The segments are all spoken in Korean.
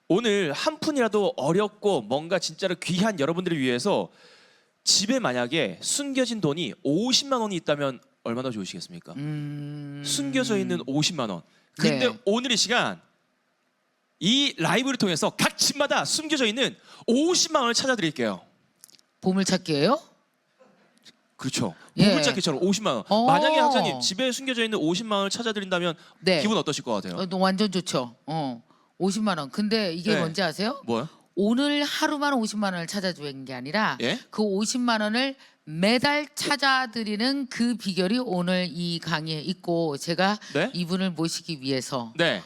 오늘 한 푼이라도 어렵고 뭔가 진짜로 귀한 여러분들을 위해서 집에 만약에 숨겨진 돈이 50만 원이 있다면 얼마나 좋으시겠습니까? 숨겨져 있는 50만 원. 근데 네. 오늘 이 시간 이 라이브를 통해서 각 집마다 숨겨져 있는 50만 원을 찾아드릴게요. 보물찾기예요? 그렇죠. 예. 보물찾기처럼 50만 원. 만약에 학자님 집에 숨겨져 있는 50만 원을 찾아드린다면 네. 기분 어떠실 것 같아요? 완전 좋죠. 50만 원. 근데 이게 네. 뭔지 아세요? 뭐요? 오늘 하루만 50만 원을 찾아주는 게 아니라 예? 그 50만 원을 매달 찾아드리는 그 비결이 오늘 이 강의에 있고 제가 네? 이분을 모시기 위해서 네.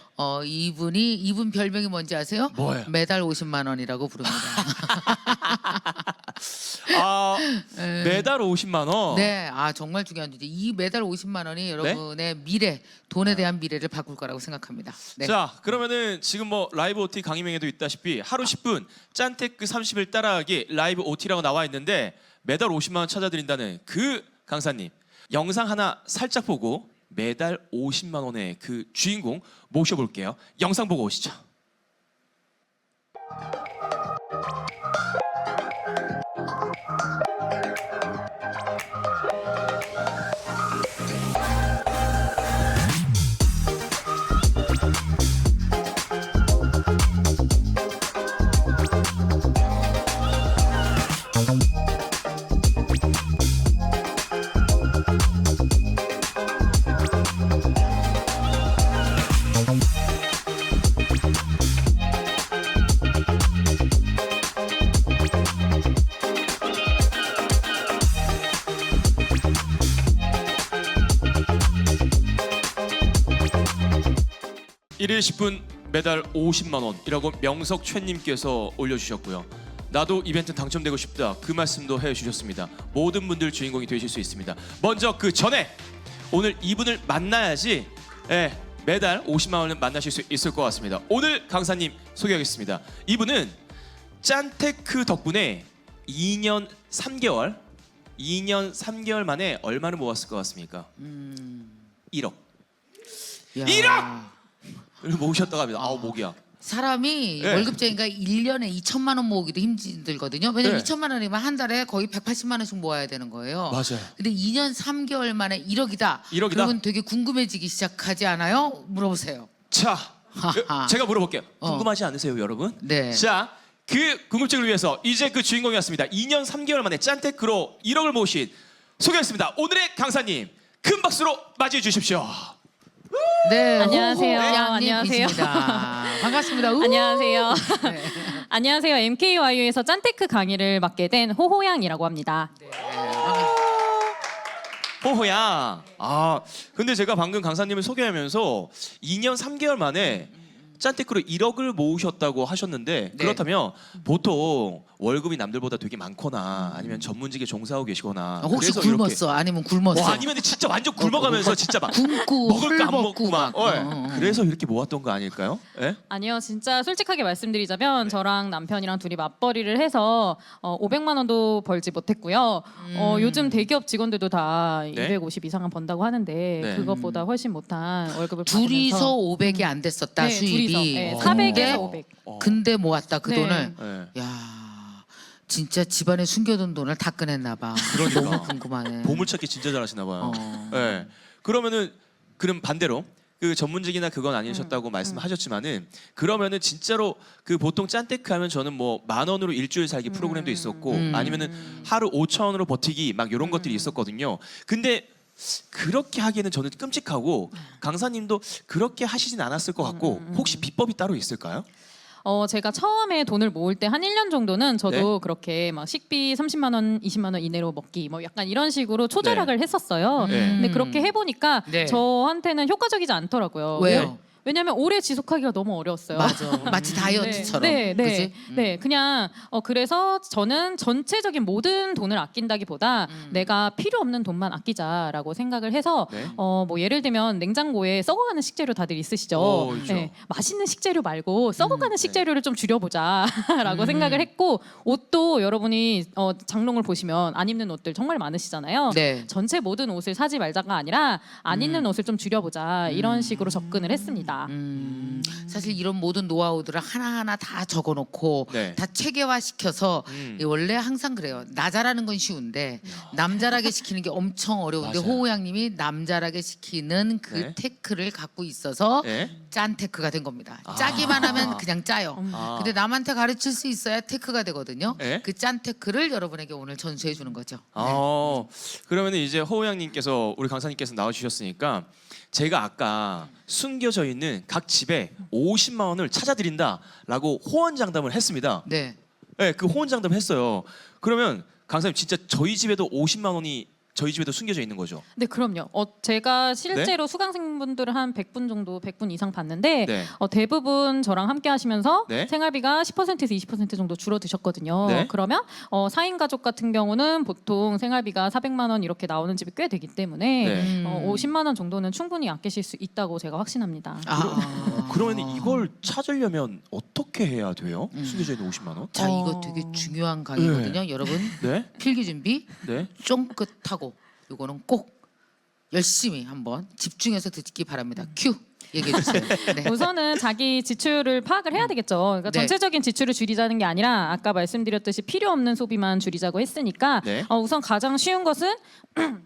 이분 별명이 뭔지 아세요? 뭐예요? 매달 50만 원이라고 부릅니다. 매달 50만 원. 네, 정말 중요한 주제. 이 매달 50만 원이 여러분의 미래, 돈에 대한 미래를 바꿀 거라고 생각합니다. 네. 자, 그러면은 지금 뭐 라이브 OT 강의명에도 있다시피 하루 10분 짠테크 30일 따라하기 라이브 OT라고 나와 있는데 매달 50만 원 찾아드린다는 그 강사님 영상 하나 살짝 보고 매달 50만 원의 그 주인공 모셔볼게요. 영상 보고 오시죠. 일일 10분 매달 50만 원이라고 명석최님께서 올려주셨고요. 나도 이벤트 당첨되고 싶다 그 말씀도 해주셨습니다. 모든 분들 주인공이 되실 수 있습니다. 먼저 그 전에 오늘 이분을 만나야지 매달 50만 원을 만나실 수 있을 것 같습니다. 오늘 강사님 소개하겠습니다. 이분은 짠테크 덕분에 2년 3개월 만에 얼마를 모았을 것 같습니까? 1억. 야. 1억! 모으셨다고 합니다. 아우 목이야. 사람이 네. 월급쟁이가 1년에 2천만 원 모으기도 힘들거든요. 왜냐면 네. 2천만 원이면 한 달에 거의 180만 원씩 모아야 되는 거예요. 맞아요. 근데 2년 3개월 만에 1억이다. 1억이다? 그러면 되게 궁금해지기 시작하지 않아요? 물어보세요. 자, 하하. 제가 물어볼게요. 궁금하지 않으세요, 여러분? 네. 자, 그 궁금증을 위해서 이제 그 주인공이 왔습니다. 2년 3개월 만에 짠테크로 1억을 모으신 소개했습니다. 오늘의 강사님 큰 박수로 맞이해 주십시오. 네. 안녕하세요. 안녕하세요. 반갑습니다. 우. 안녕하세요. 네. 안녕하세요. MKYU에서 짠테크 강의를 맡게 된 호호양이라고 합니다. 호호야. 근데 제가 방금 강사님을 소개하면서 2년 3개월 만에 짠테크로 1억을 모으셨다고 하셨는데 네. 그렇다면 보통 월급이 남들보다 되게 많거나 아니면 전문직에 종사하고 계시거나 혹시 그래서 굶었어? 아니면 굶었어? 아니면 진짜 완전 굶어가면서 진짜 막 굶고 먹을 거 안 헐벗고 먹고 막 막. 그래서 이렇게 모았던 거 아닐까요? 예? 아니요. 진짜 솔직하게 말씀드리자면 저랑 남편이랑 둘이 맞벌이를 해서 500만 원도 벌지 못했고요. 요즘 대기업 직원들도 다 네? 250 이상은 번다고 하는데 네. 그것보다 훨씬 못한 월급을 둘이서 받으면서 500이 안 됐었다 네, 수입이. 둘이서 네, 근데 400에서 500. 근데 모았다 그 네. 돈을. 예. 야 진짜 집안에 숨겨둔 돈을 다 꺼냈나 봐. 그러니까. 너무 궁금하네. 보물찾기 진짜 잘하시나 봐요. 어. 예. 그러면은 그럼 반대로 그 전문직이나 그건 아니셨다고 말씀하셨지만은 그러면은 진짜로 그 보통 짠테크 하면 저는 뭐 10,000원으로 일주일 살기 프로그램도 있었고 아니면은 하루 5,000원으로 버티기 막 이런 것들이 있었거든요. 근데 그렇게 하기에는 저는 끔찍하고 강사님도 그렇게 하시진 않았을 것 같고 혹시 비법이 따로 있을까요? 제가 처음에 돈을 모을 때 한 1년 정도는 저도 네. 그렇게 막 식비 30만 원, 20만 원 이내로 먹기 뭐 약간 이런 식으로 초절약을 했었어요. 네. 근데 그렇게 해보니까 네. 저한테는 효과적이지 않더라고요. 왜요? 왜냐하면 오래 지속하기가 너무 어려웠어요. 맞아. 마치 다이어트처럼. 네, 네, 그지? 네. 그냥 그래서 저는 전체적인 모든 돈을 아낀다기보다 내가 필요 없는 돈만 아끼자라고 생각을 해서 네. 뭐 예를 들면 냉장고에 썩어가는 식재료 다들 있으시죠. 오, 있죠. 맛있는 식재료 말고 썩어가는 식재료를 좀 줄여보자라고 생각을 했고 옷도 여러분이 장롱을 보시면 안 입는 옷들 정말 많으시잖아요. 네. 전체 모든 옷을 사지 말자가 아니라 안 입는 옷을 좀 줄여보자 이런 식으로 접근을 했습니다. 있다. 사실 이런 모든 노하우들을 하나하나 다 적어놓고 네. 다 체계화시켜서 원래 항상 그래요. 나 잘하는 건 쉬운데 남잘하게 시키는 게 엄청 어려운데 맞아요. 호우양님이 남잘하게 시키는 그 네. 테크를 갖고 있어서 네. 짠 테크가 된 겁니다. 짜기만 하면 그냥 짜요. 아. 근데 남한테 가르칠 수 있어야 테크가 되거든요. 네. 그 짠 테크를 여러분에게 오늘 전수해 주는 거죠. 그러면 이제 호우양님께서 우리 강사님께서 나와주셨으니까 제가 아까 숨겨져 있는 각 집에 50만 원을 찾아드린다라고 호언장담을 했습니다. 네. 네, 그 호언장담 했어요. 그러면 강사님 진짜 저희 집에도 50만 원이 저희 집에도 숨겨져 있는 거죠? 네, 그럼요. 제가 실제로 수강생분들을 한 100분 정도, 100분 이상 봤는데 네. 대부분 저랑 함께 하시면서 네. 생활비가 10%에서 20% 정도 줄어드셨거든요. 네. 그러면 4인 가족 같은 경우는 보통 생활비가 400만 원 이렇게 나오는 집이 꽤 되기 때문에 네. 50만 원 정도는 충분히 아끼실 수 있다고 제가 확신합니다. 그러면 이걸 찾으려면 어떻게 해야 돼요? 숨겨져 있는 50만 원? 자, 이거 되게 중요한 강의거든요. 여러분 네. 필기 준비 네. 쫑긋하고 이거는 꼭 열심히 한번 집중해서 듣기 바랍니다. 큐 얘기해 주세요. 네. 우선은 자기 지출을 파악을 해야 되겠죠. 그러니까 네. 전체적인 지출을 줄이자는 게 아니라 아까 말씀드렸듯이 필요 없는 소비만 줄이자고 했으니까 네. 우선 가장 쉬운 것은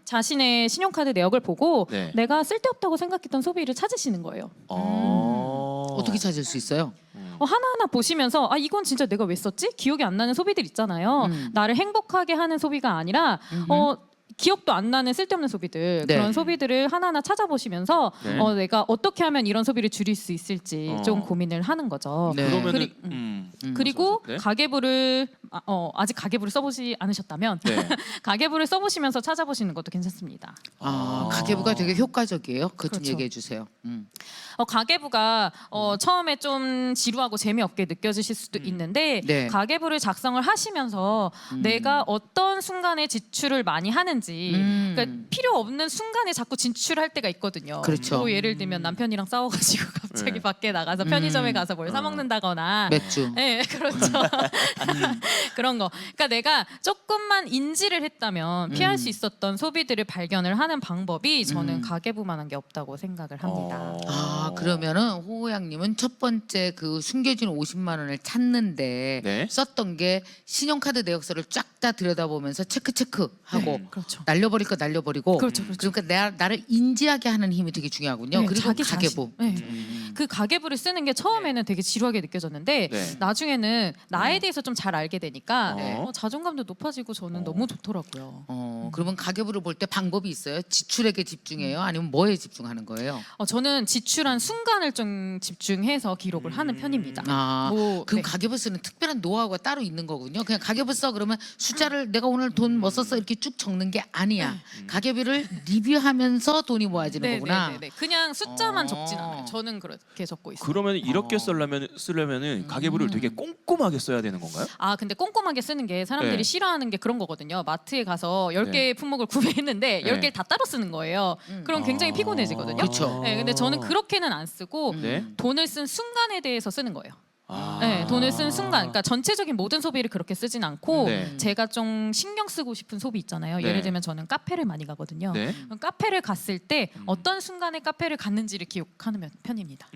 자신의 신용카드 내역을 보고 네. 내가 쓸데없다고 생각했던 소비를 찾으시는 거예요. 어떻게 찾을 수 있어요? 하나하나 보시면서 이건 진짜 내가 왜 썼지? 기억이 안 나는 소비들 있잖아요. 나를 행복하게 하는 소비가 아니라 기억도 안 나는 쓸데없는 소비들 네. 그런 소비들을 하나하나 찾아보시면서 네. 내가 어떻게 하면 이런 소비를 줄일 수 있을지 좀 고민을 하는 거죠. 네. 그러면은 그리고 네. 가계부를 아직 가계부를 써보지 않으셨다면 네. 가계부를 써보시면서 찾아보시는 것도 괜찮습니다. 가계부가 되게 효과적이에요. 그거 좀 그렇죠. 얘기해 주세요. 가계부가 처음에 좀 지루하고 재미없게 느껴지실 수도 있는데 네. 가계부를 작성을 하시면서 내가 어떤 순간에 지출을 많이 하는지 그러니까 필요 없는 순간에 자꾸 지출할 때가 있거든요. 그렇죠. 뭐 예를 들면 남편이랑 싸워가지고 갑자기 네. 밖에 나가서 편의점에 가서 뭘 사 먹는다거나 맥주. 네, 그렇죠. 그런 거. 그러니까 내가 조금만 인지를 했다면 피할 수 있었던 소비들을 발견을 하는 방법이 저는 가계부만한 게 없다고 생각을 합니다. 그러면은 호호양님은 첫 번째 그 숨겨진 50만 원을 찾는데 네. 썼던 게 신용카드 내역서를 쫙 다 들여다보면서 체크하고 그렇죠. 날려버릴 거 날려버리고 그렇죠. 그러니까 나를 인지하게 하는 힘이 되게 중요하군요. 네, 그리고 자기 가계부. 자신. 네. 그 가계부를 쓰는 게 처음에는 되게 지루하게 느껴졌는데 네. 나중에는 나에 대해서 좀 잘 알게 되니까 네. 자존감도 높아지고 저는 너무 좋더라고요. 그러면 가계부를 볼 때 방법이 있어요? 지출액에 집중해요? 아니면 뭐에 집중하는 거예요? 저는 지출한 순간을 좀 집중해서 기록을 하는 편입니다. 그럼 네. 가계부 쓰는 특별한 노하우가 따로 있는 거군요. 그냥 가계부 써 그러면 숫자를 내가 오늘 돈 뭐 썼어 이렇게 쭉 적는 게 아니야. 가계부를 리뷰하면서 돈이 모아지는 거구나. 네. 그냥 숫자만 적진 않아요. 저는 그렇게 적고 있어요. 그러면 이렇게 쓰려면은 가계부를 되게 꼼꼼하게 써야 되는 건가요? 근데 꼼꼼하게 쓰는 게 사람들이 네. 싫어하는 게 그런 거거든요. 마트에 가서 10개의 품목을 구매했는데 네. 10개를 다 따로 쓰는 거예요. 그럼 굉장히 피곤해지거든요. 그렇죠. 네, 근데 저는 그렇게는 안 쓰고 네. 돈을 쓴 순간에 대해서 쓰는 거예요. 네, 돈을 쓴 순간, 그러니까 전체적인 모든 소비를 그렇게 쓰진 않고 네. 제가 좀 신경 쓰고 싶은 소비 있잖아요. 네. 예를 들면 저는 카페를 많이 가거든요. 네. 그럼 카페를 갔을 때 어떤 순간에 카페를 갔는지를 기억하는 편입니다.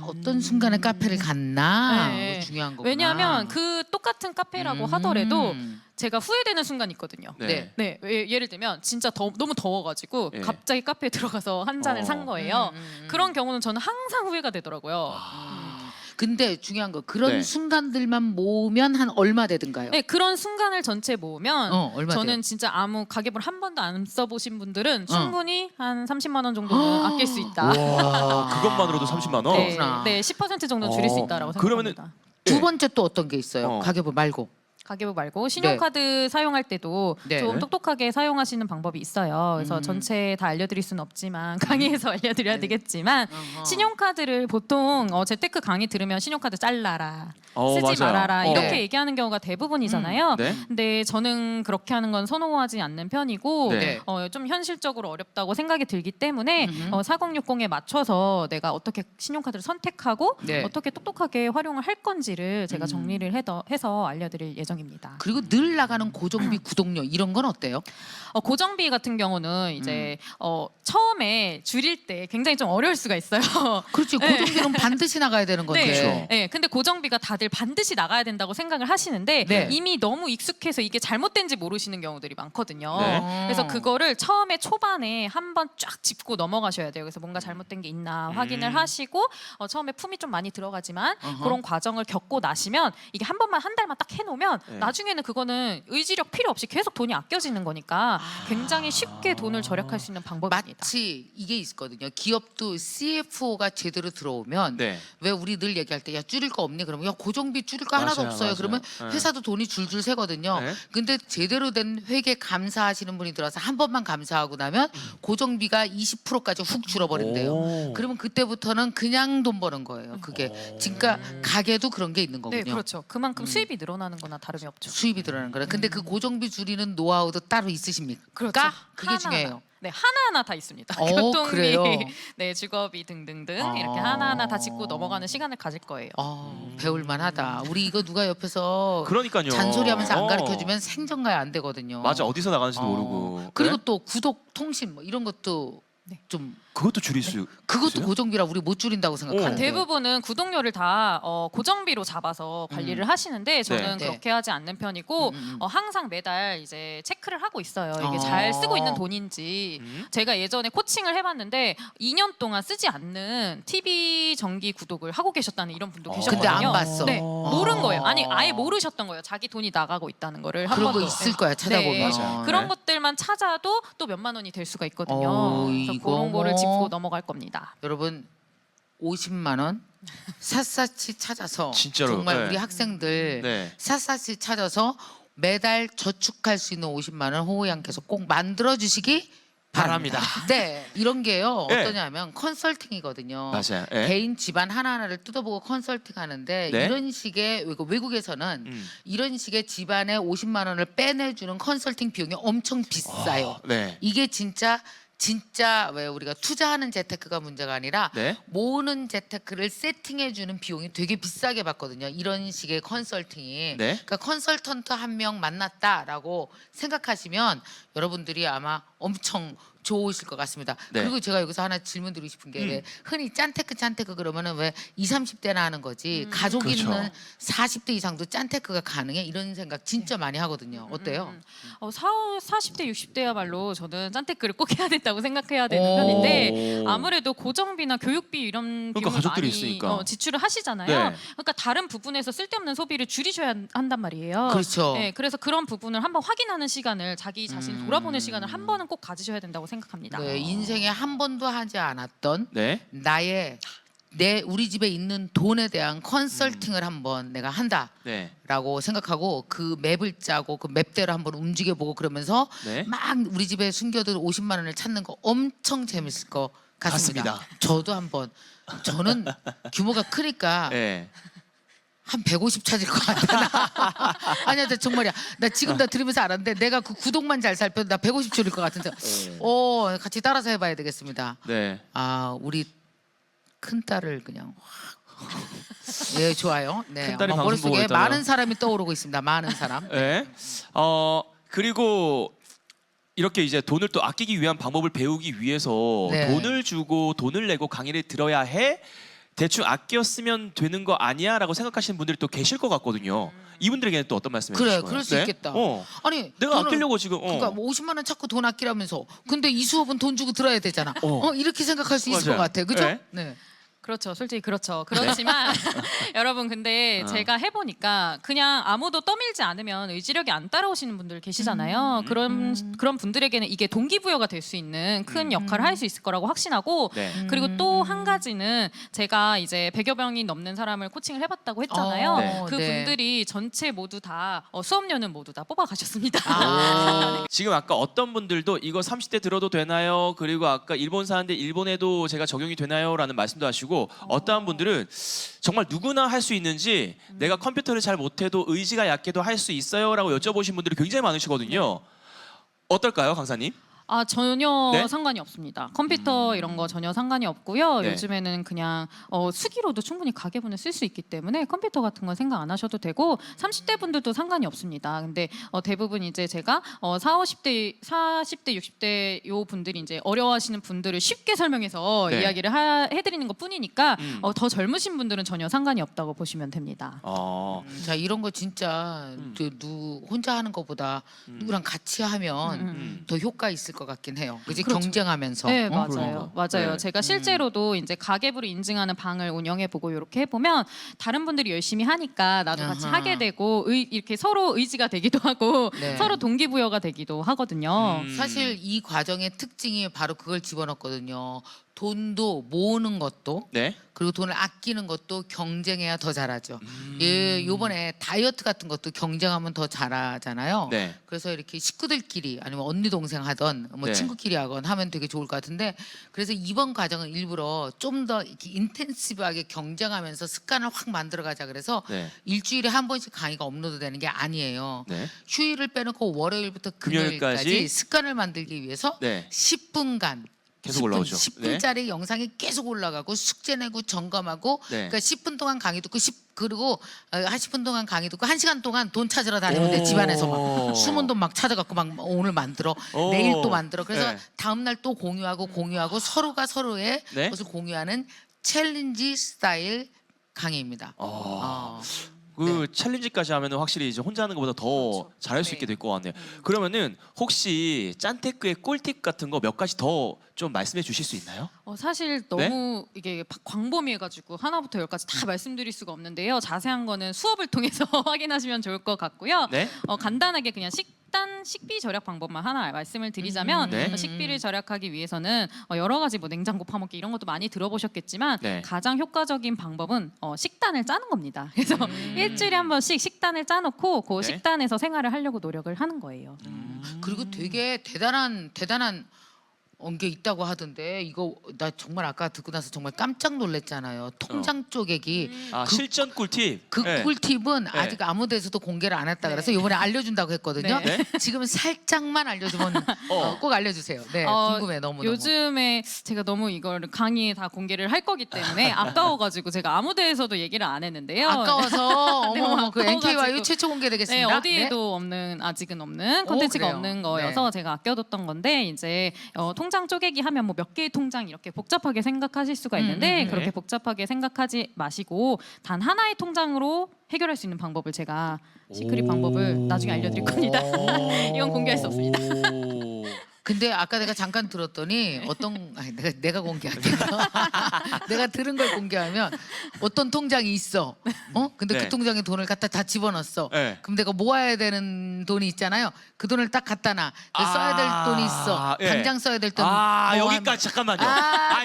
어떤 순간에 카페를 갔나? 네. 그거 중요한 거구나. 왜냐하면 그 똑같은 카페라고 하더라도 제가 후회되는 순간이 있거든요. 네. 네, 예를 들면 진짜 너무 더워가지고 네. 갑자기 카페에 들어가서 한 잔을 산 거예요. 그런 경우는 저는 항상 후회가 되더라고요. 근데 중요한 거 그런 네. 순간들만 모으면 한 얼마 되든가요? 네, 그런 순간을 전체 모으면 얼마 저는 돼요? 진짜 아무 가계부를 한 번도 안 써보신 분들은 충분히 한 30만 원 정도는 아낄 수 있다. 와, 그것만으로도 30만 원? 네, 그렇구나. 네, 10% 정도 줄일 수 있다라고 그러면은 생각합니다. 두 번째 또 어떤 게 있어요? 가계부 말고. 가계부 말고 신용카드 사용할 때도 네. 좀 똑똑하게 사용하시는 방법이 있어요. 그래서 전체 다 알려드릴 수는 없지만 강의에서 알려드려야 되겠지만 신용카드를 보통 재테크 강의 들으면 신용카드 잘라라, 쓰지 맞아요. 말아라 이렇게 네. 얘기하는 경우가 대부분이잖아요. 네. 근데 저는 그렇게 하는 건 선호하지 않는 편이고 네. 좀 현실적으로 어렵다고 생각이 들기 때문에 4060에 맞춰서 내가 어떻게 신용카드를 선택하고 네. 어떻게 똑똑하게 활용을 할 건지를 제가 정리를 해서 알려드릴 예정입니다. 과정입니다. 그리고 늘 나가는 고정비 구독료 이런 건 어때요? 고정비 같은 경우는 이제 처음에 줄일 때 굉장히 좀 어려울 수가 있어요. 그렇지. 네. 고정비는 반드시 나가야 되는 건데. 네. 네. 근데 고정비가 다들 반드시 나가야 된다고 생각을 하시는데 네. 이미 너무 익숙해서 이게 잘못된지 모르시는 경우들이 많거든요. 네. 그래서 그거를 처음에 초반에 한번 쫙 짚고 넘어가셔야 돼요. 그래서 뭔가 잘못된 게 있나 확인을 하시고 처음에 품이 좀 많이 들어가지만 그런 과정을 겪고 나시면 이게 한 번만 한 달만 딱 해놓으면 네. 나중에는 그거는 의지력 필요 없이 계속 돈이 아껴지는 거니까 굉장히 쉽게 돈을 절약할 수 있는 방법입니다. 마치 이게 있거든요. 기업도 CFO가 제대로 들어오면 네. 왜 우리 늘 얘기할 때 야 줄일 거 없니? 그러면 야 고정비 줄일 거 하나도 맞아요, 없어요. 맞아요. 그러면 네. 회사도 돈이 줄줄 새거든요. 네. 근데 제대로 된 회계 감사하시는 분이 들어서 한 번만 감사하고 나면 고정비가 20%까지 훅 줄어버린대요. 오. 그러면 그때부터는 그냥 돈 버는 거예요. 그게 그러니까 가게도 그런 게 있는 거군요. 네, 그렇죠. 그만큼 수입이 늘어나는 거나 다름이 없죠. 수입이 들어가는 거라. 근데 그 고정비 줄이는 노하우도 따로 있으십니까? 그렇죠. 그게 하나하나. 중요해요. 네, 하나하나 다 있습니다. 어, 교통비, 그래요? 네, 주거비 등등등 아. 이렇게 하나하나 다 짚고 넘어가는 시간을 가질 거예요. 배울만하다. 우리 이거 누가 옆에서 그러니까요. 잔소리하면서 안 어. 가르쳐주면 생전가야 안 되거든요. 맞아, 어디서 나가는지도 어. 모르고. 그리고 네? 또 구독, 통신 뭐 이런 것도 네. 좀 그것도 줄일 수. 그것도 있어요? 고정비라 우리 못 줄인다고 생각하는데. 대부분은 구독료를 다 고정비로 잡아서 관리를 하시는데 저는 네. 그렇게 하지 않는 편이고 항상 매달 이제 체크를 하고 있어요. 이게 잘 쓰고 있는 돈인지. 제가 예전에 코칭을 해봤는데 2년 동안 쓰지 않는 TV 정기 구독을 하고 계셨다는 이런 분도 계셨거든요. 근데 안 봤어. 네, 모른 거예요. 아니 아예 모르셨던 거예요. 자기 돈이 나가고 있다는 거를 한 그런 거 번도. 있을 거야 찾아보면. 맞아요. 그런 네. 것들만 찾아도 또 몇만 원이 될 수가 있거든요. 어, 그래서 이거 그런 거를 뭐. 짚고 넘어갈 겁니다. 여러분 50만 원 샅샅이 찾아서 진짜로, 정말 네. 우리 학생들 네. 샅샅이 찾아서 매달 저축할 수 있는 50만 원 호우양께서 꼭 만들어 주시기 바랍니다. 네, 이런 게요. 네. 어떠냐면 컨설팅이거든요. 맞아요. 예. 개인 집안 하나하나를 뜯어보고 컨설팅하는데 네. 이런 식의 외국에서는 이런 식의 집안에 50만 원을 빼내주는 컨설팅 비용이 엄청 비싸요. 네. 이게 진짜 왜 우리가 투자하는 재테크가 문제가 아니라 네. 모으는 재테크를 세팅해 주는 비용이 되게 비싸게 받거든요. 이런 식의 컨설팅이. 네. 그러니까 컨설턴트 한 명 만났다라고 생각하시면 여러분들이 아마 엄청 좋으실 것 같습니다. 네. 그리고 제가 여기서 하나 질문 드리고 싶은 게 왜 흔히 짠테크 그러면은 왜 20, 30대나 하는 거지 가족 그렇죠. 있는 40대 이상도 짠테크가 가능해? 이런 생각 진짜 많이 하거든요. 어때요? 40대, 60대야말로 저는 짠테크를 꼭 해야 된다고 생각해야 되는 오. 편인데 아무래도 고정비나 교육비 이런 그러니까 비용을 가족들이 많이 있으니까. 지출을 하시잖아요. 네. 그러니까 다른 부분에서 쓸데없는 소비를 줄이셔야 한단 말이에요. 그렇죠. 네, 그래서 그런 부분을 한번 확인하는 시간을 자기 자신 돌아보는 시간을 한 번은 꼭 가지셔야 된다고 생각합니다. 네, 인생에 한 번도 하지 않았던 네. 우리 집에 있는 돈에 대한 컨설팅을 한번 내가 한다라고 네. 생각하고 그 맵을 짜고 그 맵대로 한번 움직여보고 그러면서 네. 막 우리 집에 숨겨둔 50만 원을 찾는 거 엄청 재밌을 것 같습니다. 같습니다. 저도 한번 저는 규모가 크니까 네. 한 150 찾을 것 같아. 아니야, 나 정말이야. 나 지금 다 들으면서 알았는데 내가 그 구독만 잘 살펴도 나 150 줄일 것 같은데. 같이 따라서 해봐야 되겠습니다. 네. 아, 우리 큰 딸을 그냥 확. 예, 좋아요. 네, 큰딸이 아마 방송 보고 머릿속에 있다면. 많은 사람이 떠오르고 있습니다. 많은 사람. 네. 그리고 이렇게 이제 돈을 또 아끼기 위한 방법을 배우기 위해서 네. 돈을 주고 돈을 내고 강의를 들어야 해. 대충 아껴 쓰면 되는 거 아니야라고 생각하시는 분들이 또 계실 것 같거든요. 이분들에게는 또 어떤 말씀을 그래, 해주실 거예요? 그럴 수 네? 있겠다. 어. 아니, 내가 돈을- 아끼려고 지금. 그러니까 뭐 50만 원 찾고 돈 아끼라면서 근데 이 수업은 돈 주고 들어야 되잖아. 이렇게 생각할 수 있을 맞아요. 것 같아. 그죠? 네. 네. 그렇죠. 솔직히 그렇죠. 그렇지만 여러분 근데 제가 해보니까 그냥 아무도 떠밀지 않으면 의지력이 안 따라오시는 분들 계시잖아요. 그런 분들에게는 이게 동기부여가 될 수 있는 큰 역할을 할 수 있을 거라고 확신하고 네. 그리고 또 한 가지는 제가 이제 100여 명이 넘는 사람을 코칭을 해봤다고 했잖아요. 네. 그 네. 분들이 전체 모두 다 수업료는 모두 다 뽑아가셨습니다. 지금 아까 어떤 분들도 이거 30대 들어도 되나요? 그리고 아까 일본 사는데 일본에도 제가 적용이 되나요? 라는 말씀도 하시고 어떠한 분들은 정말 누구나 할 수 있는지 내가 컴퓨터를 잘 못해도 의지가 약해도 할 수 있어요? 라고 여쭤보신 분들이 굉장히 많으시거든요. 어떨까요, 강사님? 전혀 네? 상관이 없습니다. 컴퓨터 이런 거 전혀 상관이 없고요. 네. 요즘에는 그냥 수기로도 충분히 가계부는 쓸 수 있기 때문에 컴퓨터 같은 건 생각 안 하셔도 되고 30대 분들도 상관이 없습니다. 근데 대부분 이제 제가 40대, 60대 요 분들이 이제 어려워하시는 분들을 쉽게 설명해서 네. 이야기를 해드리는 것 뿐이니까 더 젊으신 분들은 전혀 상관이 없다고 보시면 됩니다. 자 이런 거 진짜 혼자 하는 것보다 누구랑 같이 하면 더 효과 있을 것 같긴 해요. 그지 그렇죠. 경쟁하면서. 네, 그러니까. 맞아요. 네. 제가 실제로도 이제 가계부를 인증하는 방을 운영해 보고 이렇게 해보면 다른 분들이 열심히 하니까 나도 같이 아하. 하게 되고 이렇게 서로 의지가 되기도 하고 네. 서로 동기부여가 되기도 하거든요. 사실 이 과정의 특징이 바로 그걸 집어넣거든요. 돈도 모으는 것도 네. 그리고 돈을 아끼는 것도 경쟁해야 더 잘하죠. 예, 요번에 다이어트 같은 것도 경쟁하면 더 잘하잖아요. 네. 그래서 이렇게 식구들끼리 아니면 언니 동생 하던 뭐 네. 친구끼리 하건 하면 되게 좋을 것 같은데 그래서 이번 과정은 일부러 좀 더 인텐시브하게 경쟁하면서 습관을 확 만들어 가자 그래서 네. 일주일에 한 번씩 강의가 업로드 되는 게 아니에요. 네. 휴일을 빼놓고 월요일부터 금요일까지 금요일까지 습관을 만들기 위해서 네. 10분간 계속 올라오죠. 10분짜리 영상이 계속 올라가고 숙제 내고 점검하고 네. 그러니까 10분 동안 강의 듣고 그리고 한 10분 동안 강의 듣고 1시간 동안 돈 찾으러 다니면 돼. 집안에서 막 숨은 돈 막 찾아갖고 막 오늘 만들어 오. 내일 또 만들어 그래서 네. 다음 날 또 공유하고 서로가 서로의 네. 것을 공유하는 챌린지 스타일 강의입니다. 그 챌린지까지 하면은 확실히 이제 혼자 하는 것보다 더 잘할 수 네. 있게 될 것 같네요. 그러면은 혹시 짠테크의 꿀팁 같은 거 몇 가지 더 좀 말씀해 주실 수 있나요? 사실 너무 이게 광범위해가지고 하나부터 열까지 다 말씀드릴 수가 없는데요. 자세한 거는 수업을 통해서 확인하시면 좋을 것 같고요. 네. 간단하게 그냥 식비 절약 방법만 하나 말씀을 드리자면 네. 식비를 절약하기 위해서는 여러 가지 뭐 냉장고 파먹기 이런 것도 많이 들어보셨겠지만 네. 가장 효과적인 방법은 식단을 짜는 겁니다. 그래서 일주일에 한 번씩 식단을 짜놓고 그 네. 식단에서 생활을 하려고 노력을 하는 거예요. 그리고 되게 대단한 게 있다고 하던데 이거 나 정말 아까 듣고 나서 정말 깜짝 놀랐잖아요. 통장 쪼개기. 실전 꿀팁. 그 네. 꿀팁은 아직 아무 데서도 공개를 안 했다 그래서 이번에 알려준다고 했거든요. 네. 지금 살짝만 알려주면 꼭 알려주세요. 네, 궁금해 너무. 요즘에 제가 너무 이걸 강의에 다 공개를 할 거기 때문에 아까워가지고 제가 아무 데에서도 얘기를 안 했는데요. 아까워서 네, 어머 그 아까워가지고. NKYU 최초 공개되겠습니다. 네, 어디에도 아직은 없는 콘텐츠가 그래요? 없는 거여서 네. 제가 아껴뒀던 건데 이제 통장 쪼개기 하면 뭐 몇 개의 통장 이렇게 복잡하게 생각하실 수가 있는데 그렇게 네. 복잡하게 생각하지 마시고 단 하나의 통장으로 해결할 수 있는 방법을 제가 시크릿 방법을 나중에 알려드릴 겁니다. 이건 공개할 수 없습니다. 근데 아까 내가 잠깐 들었더니 내가 공개할게. 내가 들은 걸 공개하면 어떤 통장이 있어. 근데 네. 그 통장에 돈을 갖다 다 집어넣었어. 네. 그럼 내가 모아야 되는 돈이 있잖아요. 그 돈을 딱 갖다 놔. 그 써야 될 돈이 있어. 예. 당장 써야 될 돈. 여기까지 잠깐만요.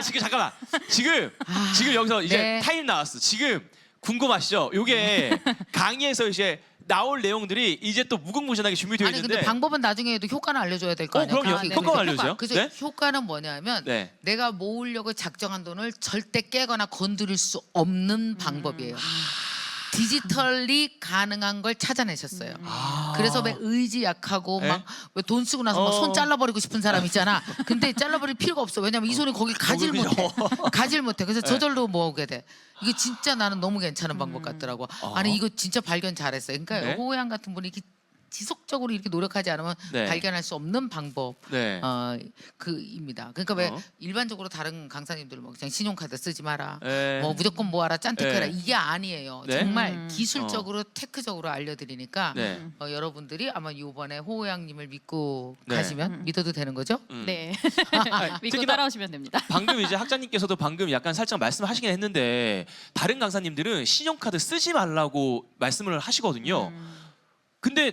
지금 잠깐만. 지금 여기서 이제 네. 타임 나왔어. 지금 궁금하시죠? 요게 강의에서 이제 나올 내용들이 이제 또 무궁무진하게 준비되어 아니 있는데. 근데 방법은 나중에 해도 효과는 알려줘야 될 거 아니야. 그럼요. 그렇게 효과는 그래서 알려줘요. 그래서 네? 효과는 뭐냐면 네. 내가 모으려고 작정한 돈을 절대 깨거나 건드릴 수 없는 방법이에요. 디지털리 가능한 걸 찾아내셨어요. 그래서 왜 의지 약하고 네? 막 왜 돈 쓰고 나서 막 손 잘라버리고 싶은 사람 있잖아. 근데 잘라버릴 필요가 없어. 왜냐면 이 손이 거길 가질 그죠. 못해. 가질 못해. 그래서 저절로 모으게 돼. 이게 진짜 나는 너무 괜찮은 방법 같더라고. 아니 이거 진짜 발견 잘했어요. 그러니까 네? 호양 같은 분이 이렇게 지속적으로 이렇게 노력하지 않으면 네. 발견할 수 없는 방법. 네. 그입니다. 그러니까 왜 어. 일반적으로 다른 강사님들 뭐 그냥 신용카드 쓰지 마라, 네. 뭐 무조건 모아라, 짠테크라 네. 이게 아니에요. 네? 정말 기술적으로 테크적으로 알려드리니까 네. 여러분들이 아마 이번에 호호양님을 믿고 네. 가시면 믿어도 되는 거죠? 네. 믿고 특히나 따라오시면 됩니다. 방금 이제 학장님께서도 방금 약간 살짝 말씀하시긴 했는데 다른 강사님들은 신용카드 쓰지 말라고 말씀을 하시거든요. 근데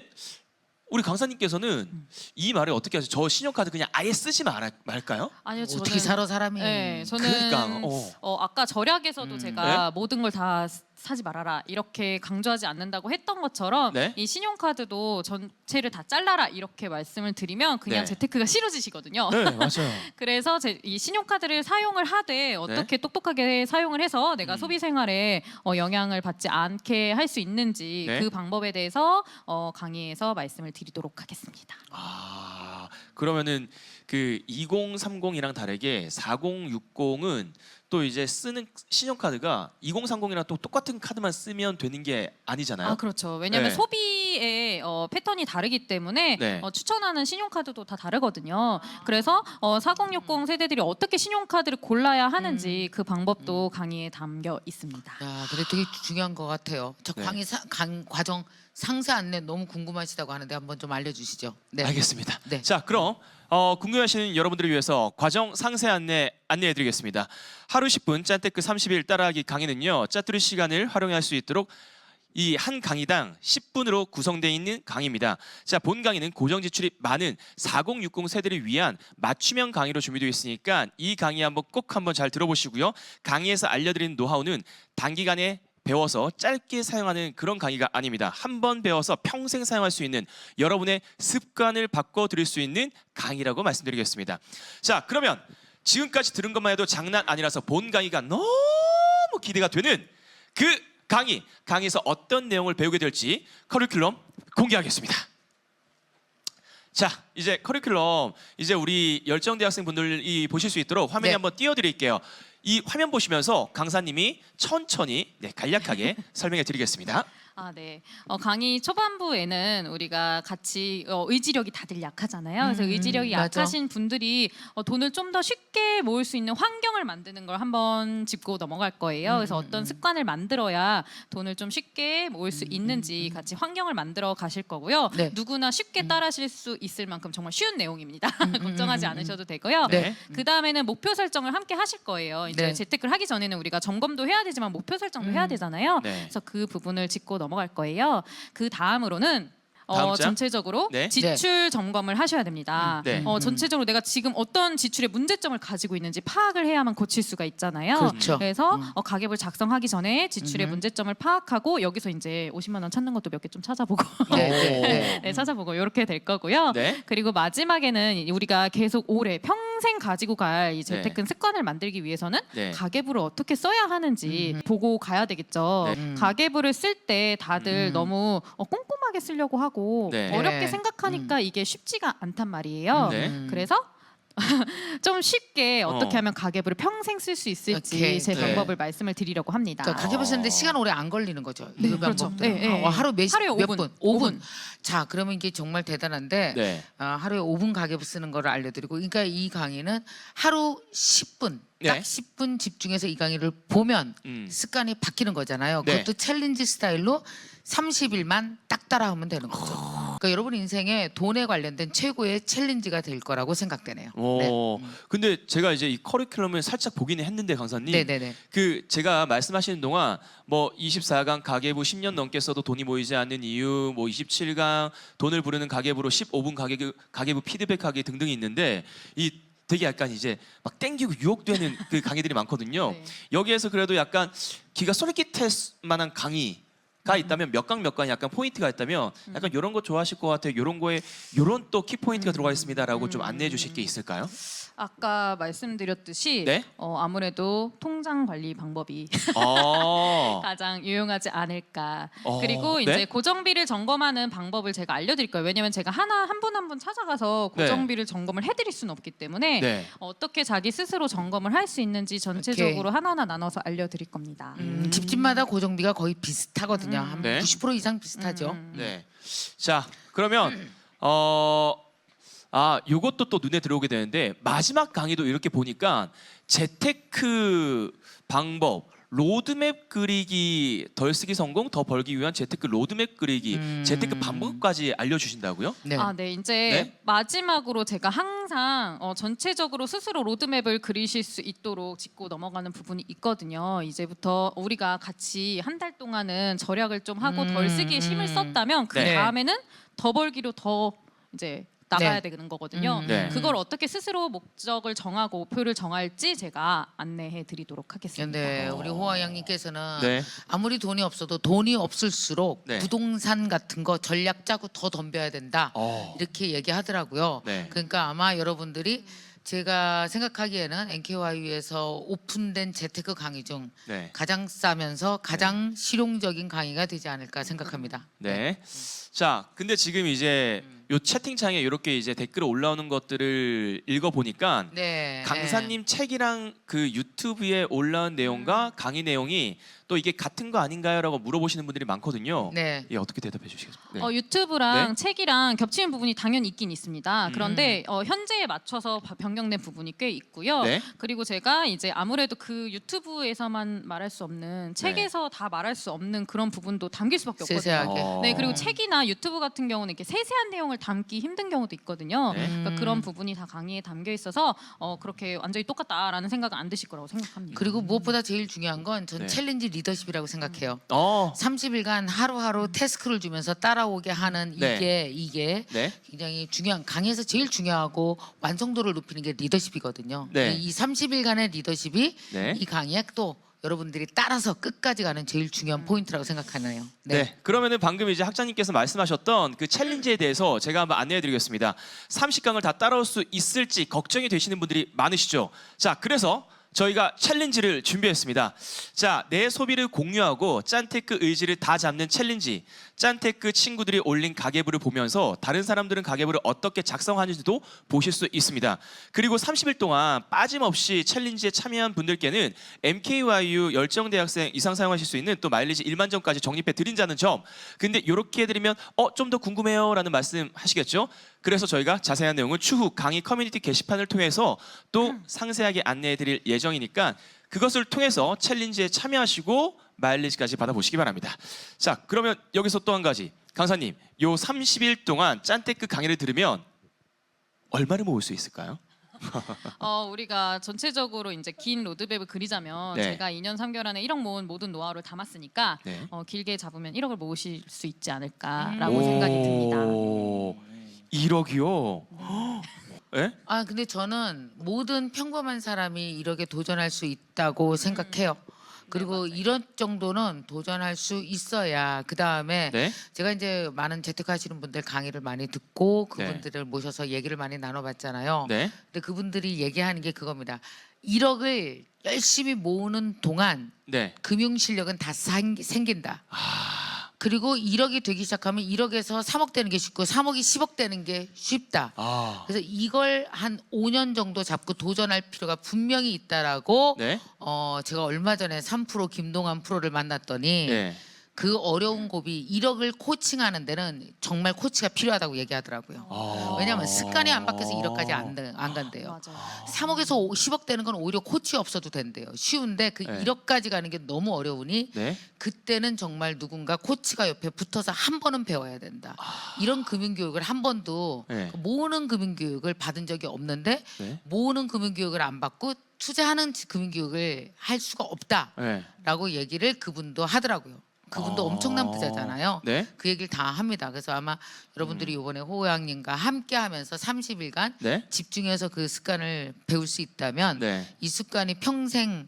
우리 강사님께서는 이 말을 어떻게 하세요? 저 신용카드 그냥 아예 쓰지 말까요? 아니요, 어떻게 살아 사람이? 네, 저는 그러니까, 아까 절약에서도 제가 네? 모든 걸 다 사지 말아라 이렇게 강조하지 않는다고 했던 것처럼 네? 이 신용카드도 전체를 다 잘라라 이렇게 말씀을 드리면 그냥 네. 재테크가 싫어지시거든요. 네, 맞아요. 그래서 이 신용카드를 사용을 하되 어떻게 똑똑하게 사용을 해서 내가 소비 생활에 영향을 받지 않게 할 수 있는지 네? 그 방법에 대해서 강의에서 말씀을 드리도록 하겠습니다. 그러면은 그 2030이랑 다르게 4060은 또 이제 쓰는 신용카드가 2030이랑 또 똑같은 카드만 쓰면 되는 게 아니잖아요. 아 그렇죠. 왜냐하면 네. 소비의 패턴이 다르기 때문에 네. 추천하는 신용카드도 다 다르거든요. 그래서 4060 세대들이 어떻게 신용카드를 골라야 하는지 그 방법도 강의에 담겨 있습니다. 야, 근데 되게 중요한 것 같아요. 저 네. 과정 상세 안내 너무 궁금하시다고 하는데 한번 좀 알려주시죠. 네. 알겠습니다. 네. 자, 그럼 궁금하시는 여러분들을 위해서 과정 상세 안내해드리겠습니다. 하루 10분 짠테크 30일 따라하기 강의는요. 짜투리 시간을 활용할 수 있도록 이 한 강의당 10분으로 구성되어 있는 강의입니다. 자, 본 강의는 고정 지출이 많은 4060 세대를 위한 맞춤형 강의로 준비되어 있으니까 이 강의 꼭 한번 잘 들어보시고요. 강의에서 알려드리는 노하우는 단기간에 배워서 짧게 사용하는 그런 강의가 아닙니다. 한 번 배워서 평생 사용할 수 있는 여러분의 습관을 바꿔드릴 수 있는 강의라고 말씀드리겠습니다. 자, 그러면 지금까지 들은 것만 해도 장난 아니라서 본 강의가 너무 기대가 되는 그 강의에서 어떤 내용을 배우게 될지 커리큘럼 공개하겠습니다. 자, 이제 커리큘럼 이제 우리 열정대학생분들이 보실 수 있도록 화면에 네. 한번 띄워드릴게요. 이 화면 보시면서 강사님이 천천히 간략하게 설명해 드리겠습니다. 아, 네. 강의 초반부에는 우리가 같이 의지력이 다들 약하잖아요. 그래서 의지력이 맞아. 약하신 분들이 돈을 좀 더 쉽게 모을 수 있는 환경을 만드는 걸 한번 짚고 넘어갈 거예요. 그래서 어떤 습관을 만들어야 돈을 좀 쉽게 모을 수 있는지 같이 환경을 만들어 가실 거고요. 네. 누구나 쉽게 따라하실 수 있을 만큼 정말 쉬운 내용입니다. 걱정하지 않으셔도 되고요. 네. 그 다음에는 목표 설정을 함께 하실 거예요. 이제 네. 재테크를 하기 전에는 우리가 점검도 해야 되지만 목표 설정도 해야 되잖아요. 네. 그래서 그 부분을 짚고 넘어갈 거예요. 그 다음으로는 다음 장? 전체적으로 네. 지출 점검을 하셔야 됩니다. 네. 전체적으로 내가 지금 어떤 지출의 문제점을 가지고 있는지 파악을 해야만 고칠 수가 있잖아요. 그렇죠. 그래서 가계부를 작성하기 전에 지출의 문제점을 파악하고 여기서 이제 50만 원 찾는 것도 몇 개 좀 찾아보고 네, 네, 네. 네, 찾아보고 이렇게 될 거고요. 네. 그리고 마지막에는 우리가 계속 오래 평생 가지고 갈 이 재테크 습관을 만들기 위해서는 네. 가계부를 어떻게 써야 하는지 보고 가야 되겠죠. 네. 가계부를 쓸 때 다들 너무 꼼꼼하게 쓰려고 하고 네. 어렵게 네. 생각하니까 이게 쉽지가 않단 말이에요. 네. 그래서 좀 쉽게 어떻게 어. 하면 가계부를 평생 쓸 수 있을지 오케이. 제 네. 방법을 말씀을 드리려고 합니다. 그러니까 가계부 쓰는데 시간 오래 안 걸리는 거죠. 그 그렇죠. 방법들은. 네, 네. 하루 하루에 몇 5분. 분? 5분. 자, 그러면 이게 정말 대단한데 네. 하루에 5분 가계부 쓰는 거를 알려드리고, 그러니까 이 강의는 하루 10분, 네. 딱 10분 집중해서 이 강의를 보면 습관이 바뀌는 거잖아요. 네. 그것도 챌린지 스타일로 30일만 딱 따라하면 되는 거죠. 그러니까 여러분 인생에 돈에 관련된 최고의 챌린지가 될 거라고 생각되네요. 오, 근데 제가 이제 이 커리큘럼을 살짝 보기는 했는데 강사님, 네네네. 그 제가 말씀하시는 동안 뭐 24강 가계부 10년 넘게 써도 돈이 모이지 않는 이유, 뭐 27강 돈을 부르는 가계부로 15분 가계부 피드백하기 등등이 있는데 이 되게 약간 이제 막 땡기고 유혹되는 그 강의들이 많거든요. 네. 여기에서 그래도 약간 기가 쏠깃할 만한 강의가 있다면 몇 강 약간 포인트가 있다면 약간 이런 거 좋아하실 것 같아요. 이런 거에 이런 또 키 포인트가 들어가 있습니다라고 좀 안내해 주실 게 있을까요? 아까 말씀드렸듯이 네? 아무래도 통장 관리 방법이 아, 가장 유용하지 않을까. 어, 그리고 네? 이제 고정비를 점검하는 방법을 제가 알려드릴 거예요. 왜냐하면 제가 한 분 한 분 찾아가서 네. 고정비를 점검을 해드릴 수는 없기 때문에 네. 어떻게 자기 스스로 점검을 할 수 있는지 전체적으로 하나하나 나눠서 알려드릴 겁니다. 집집마다 고정비가 거의 비슷하거든요. 한 네. 90% 이상 비슷하죠. 네. 자, 그러면 요것도 또 눈에 들어오게 되는데 마지막 강의도 이렇게 보니까 재테크 방법 로드맵 그리기 덜 쓰기 성공 더 벌기 위한 재테크 로드맵 그리기 재테크 방법까지 알려주신다고요? 네. 네, 이제 네? 마지막으로 제가 항상 전체적으로 스스로 로드맵을 그리실 수 있도록 짚고 넘어가는 부분이 있거든요. 이제부터 우리가 같이 한 달 동안은 절약을 좀 하고 덜 쓰기에 힘을 썼다면 그 네. 다음에는 더 벌기로 더 이제 나가야 네. 되는 거거든요. 네. 그걸 어떻게 스스로 목적을 정하고 목표를 정할지 제가 안내해 드리도록 하겠습니다. 근데 우리 호아 양님께서는 네. 아무리 돈이 없어도 돈이 없을수록 네. 부동산 같은 거 전략 짜고 더 덤벼야 된다. 이렇게 얘기하더라고요. 네. 그러니까 아마 여러분들이 제가 생각하기에는 NKY에서 오픈된 재테크 강의 중 네. 가장 싸면서 가장 실용적인 강의가 되지 않을까 생각합니다. 네. 자, 근데 지금 이제 요 채팅창에 이렇게 이제 댓글 올라오는 것들을 읽어 보니까 네. 강사님 책이랑 그 유튜브에 올라온 내용과 강의 내용이 또 이게 같은 거 아닌가요라고 물어보시는 분들이 많거든요. 네. 예, 어떻게 대답해 주시겠습니까? 네. 유튜브랑 네? 책이랑 겹치는 부분이 당연히 있긴 있습니다. 그런데 현재에 맞춰서 변경된 부분이 꽤 있고요. 네. 그리고 제가 이제 아무래도 그 유튜브에서만 말할 수 없는 책에서 다 말할 수 없는 그런 부분도 담길 수밖에 없거든요. 세세하게. 네, 그리고 책이나 유튜브 같은 경우는 이렇게 세세한 내용을 담기 힘든 경우도 있거든요. 네. 그러니까 그런 부분이 다 강의에 담겨 있어서 그렇게 완전히 똑같다라는 생각은 안 드실 거라고 생각합니다. 그리고 무엇보다 제일 중요한 건 전 네. 챌린지 리더십이라고 생각해요. 30일간 하루하루 태스크를 주면서 따라오게 하는 네. 이게 네. 굉장히 중요한 강의에서 제일 중요하고 완성도를 높이는 게 리더십이거든요. 네. 이 30일간의 리더십이 네. 이 강의에 또 여러분들이 따라서 끝까지 가는 제일 중요한 포인트라고 생각하네요. 네. 그러면은 방금 이제 학장님께서 말씀하셨던 그 챌린지에 대해서 제가 한번 안내해 드리겠습니다. 30강을 다 따라올 수 있을지 걱정이 되시는 분들이 많으시죠. 자, 그래서 저희가 챌린지를 준비했습니다. 자, 내 소비를 공유하고 짠테크 의지를 다 잡는 챌린지. 짠테크 친구들이 올린 가계부를 보면서 다른 사람들은 가계부를 어떻게 작성하는지도 보실 수 있습니다. 그리고 30일 동안 빠짐없이 챌린지에 참여한 분들께는 MKYU 열정대학생 이상 사용하실 수 있는 또 마일리지 1만 점까지 적립해 드린다는 점. 근데 이렇게 해드리면 좀 더 궁금해요 라는 말씀 하시겠죠? 그래서 저희가 자세한 내용은 추후 강의 커뮤니티 게시판을 통해서 또 상세하게 안내해 드릴 예정이니까 그것을 통해서 챌린지에 참여하시고 마일리지까지 받아보시기 바랍니다. 자, 그러면 여기서 또 한 가지. 강사님, 요 30일 동안 짠테크 강의를 들으면 얼마를 모을 수 있을까요? 우리가 전체적으로 이제 긴 로드맵을 그리자면 네. 제가 2년 3개월 안에 1억 모은 모든 노하우를 담았으니까 네. 길게 잡으면 1억을 모으실 수 있지 않을까라고 생각이 듭니다. 1억이요? 예? 아 근데 저는 모든 평범한 사람이 1억에 도전할 수 있다고 생각해요. 그리고 이런 정도는 도전할 수 있어야 그 다음에 네. 제가 이제 많은 재테크하시는 분들 강의를 많이 듣고 그분들을 모셔서 얘기를 많이 나눠봤잖아요. 네. 근데 그분들이 얘기하는 게 그겁니다. 1억을 열심히 모으는 동안 네. 금융 실력은 다 생긴다. 그리고 1억이 되기 시작하면 1억에서 3억 되는 게 쉽고 3억이 10억 되는 게 쉽다. 그래서 이걸 한 5년 정도 잡고 도전할 필요가 분명히 있다라고 네. 제가 얼마 전에 3프로 김동완 프로를 만났더니 네. 그 어려운 고비 1억을 코칭하는 데는 정말 코치가 필요하다고 얘기하더라고요. 왜냐하면 습관이 안 바뀌어서 1억까지 안 간대요. 맞아요. 3억에서 10억 되는 건 오히려 코치 없어도 된대요. 쉬운데 그 네. 1억까지 가는 게 너무 어려우니 네. 그때는 정말 누군가 코치가 옆에 붙어서 한 번은 배워야 된다. 이런 금융교육을 한 번도 네. 모으는 금융교육을 받은 적이 없는데 네. 모으는 금융교육을 안 받고 투자하는 금융교육을 할 수가 없다라고 네. 얘기를 그분도 하더라고요. 그분도 엄청난 부자잖아요. 네. 그 얘기를 다 합니다. 그래서 아마 여러분들이 이번에 호양님과 함께 하면서 30일간 네. 집중해서 그 습관을 배울 수 있다면 네. 이 습관이 평생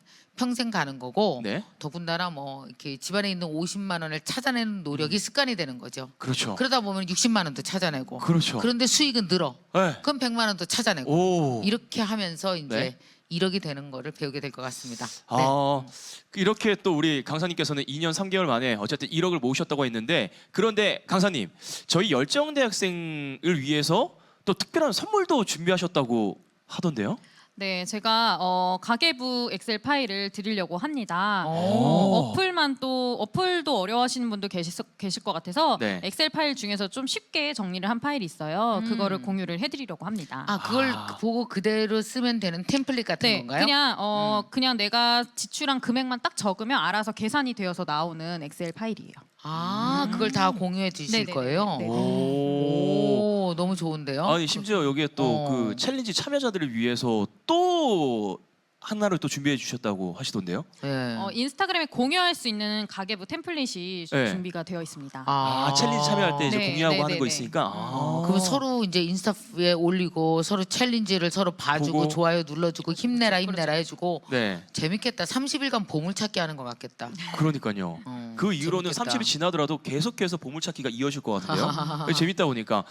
가는 거고 네. 더군다나 뭐 이렇게 집안에 있는 50만 원을 찾아내는 노력이 습관이 되는 거죠. 그렇죠. 그러다 보면 60만 원도 찾아내고 그렇죠. 그런데 수익은 늘어. 네. 그럼 100만 원도 찾아내고 오. 이렇게 하면서 이제 네. 1억이 되는 거를 배우게 될 것 같습니다. 네. 이렇게 또 우리 강사님께서는 2년 3개월 만에 어쨌든 1억을 모으셨다고 했는데 그런데 강사님 저희 열정대학생을 위해서 또 특별한 선물도 준비하셨다고 하던데요? 네, 제가 가계부 엑셀 파일을 드리려고 합니다. 오. 어플도 어려워하시는 분도 계실 것 같아서 네. 엑셀 파일 중에서 좀 쉽게 정리를 한 파일이 있어요. 그거를 공유를 해드리려고 합니다. 아 그걸 보고 그대로 쓰면 되는 템플릿 같은 네, 건가요? 그냥 내가 지출한 금액만 딱 적으면 알아서 계산이 되어서 나오는 엑셀 파일이에요. 아 그걸 다 공유해 주실 네네네. 거예요? 네. 오 너무 좋은데요? 아니 심지어 여기에 또 그 챌린지 참여자들을 위해서 또 하나를 또 준비해 주셨다고 하시던데요? 네. 인스타그램에 공유할 수 있는 가계부 템플릿이 네. 준비가 되어 있습니다. 챌린지 참여할 때 이제 네, 공유하고 네, 하는 네, 거 네. 있으니까. 그럼 서로 이제 인스타에 올리고 서로 챌린지를 서로 봐주고 보고. 좋아요 눌러주고 힘내라 그렇죠. 해주고 네, 재밌겠다. 30일간 보물찾기 하는 것 같겠다. 그러니까요. 그 이후로는 재밌겠다. 30이 지나더라도 계속해서 보물찾기가 이어질 것 같은데요. 재밌다 보니까.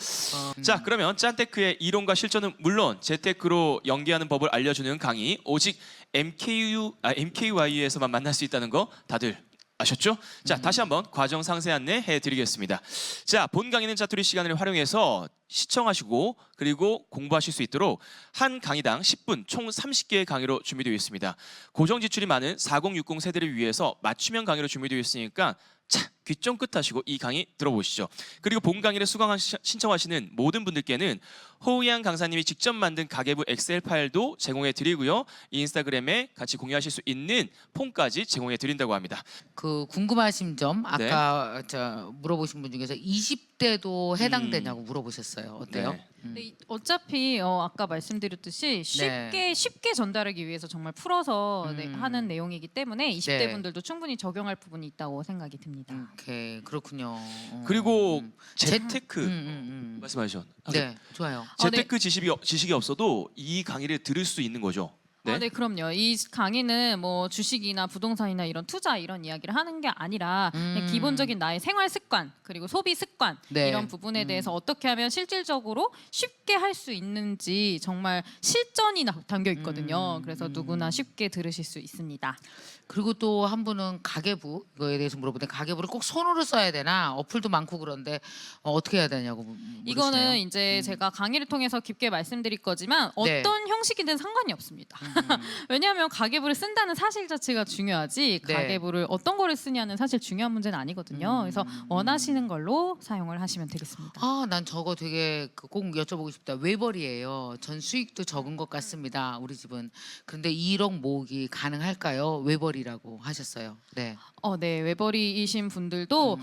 자, 그러면 짠테크의 이론과 실전은 물론 재테크로 연계하는 법을 알려주는 강의 오직 MKYU에서만 만날 수 있다는 거 다들 아셨죠? 자, 다시 한번 과정 상세 안내 해드리겠습니다. 자, 본 강의는 짜투리 시간을 활용해서 시청하시고 그리고 공부하실 수 있도록 한 강의당 10분 총 30개의 강의로 준비되어 있습니다. 고정 지출이 많은 4060 세대를 위해서 맞춤형 강의로 준비되어 있으니까 귀 쫑긋 하시고 이 강의 들어보시죠. 그리고 본 강의를 신청하시는 모든 분들께는 호우양 강사님이 직접 만든 가계부 엑셀 파일도 제공해 드리고요. 인스타그램에 같이 공유하실 수 있는 폼까지 제공해 드린다고 합니다. 그 궁금하신 점 아까 저 물어보신 분 중에서 20대도 해당되냐고 물어보셨어요. 어때요? 네. 근데 어차피 아까 말씀드렸듯이 쉽게 전달하기 위해서 정말 풀어서 하는 내용이기 때문에 20대 네. 분들도 충분히 적용할 부분이 있다고 생각이 듭니다. 오케이 그렇군요. 그리고 재테크 말씀하시죠. 네 좋아요. 재테크 지식이 없어도 이 강의를 들을 수 있는 거죠. 네. 네, 그럼요. 이 강의는 뭐 주식이나 부동산이나 이런 투자 이런 이야기를 하는 게 아니라 그냥 기본적인 나의 생활 습관 그리고 소비 습관 네. 이런 부분에 대해서 어떻게 하면 실질적으로 쉽게 할 수 있는지 정말 실전이 담겨 있거든요. 그래서 누구나 쉽게 들으실 수 있습니다. 그리고 또 한 분은 가계부 이거에 대해서 물어보는데 가계부를 꼭 손으로 써야 되나 어플도 많고 그런데 어떻게 해야 되냐고 물으시네요. 이거는 이제 제가 강의를 통해서 깊게 말씀드릴 거지만 네. 어떤 형식이든 상관이 없습니다. 왜냐하면 가계부를 쓴다는 사실 자체가 중요하지 네. 가계부를 어떤 거를 쓰냐는 사실 중요한 문제는 아니거든요. 그래서 원하시는 걸로 사용을 하시면 되겠습니다. 난 저거 되게 꼭 여쭤보고 싶다. 외벌이에요. 전 수익도 적은 것 같습니다. 우리 집은. 그런데 1억 모으기 가능할까요? 외벌이라고 하셨어요. 네. 네, 외벌이이신 분들도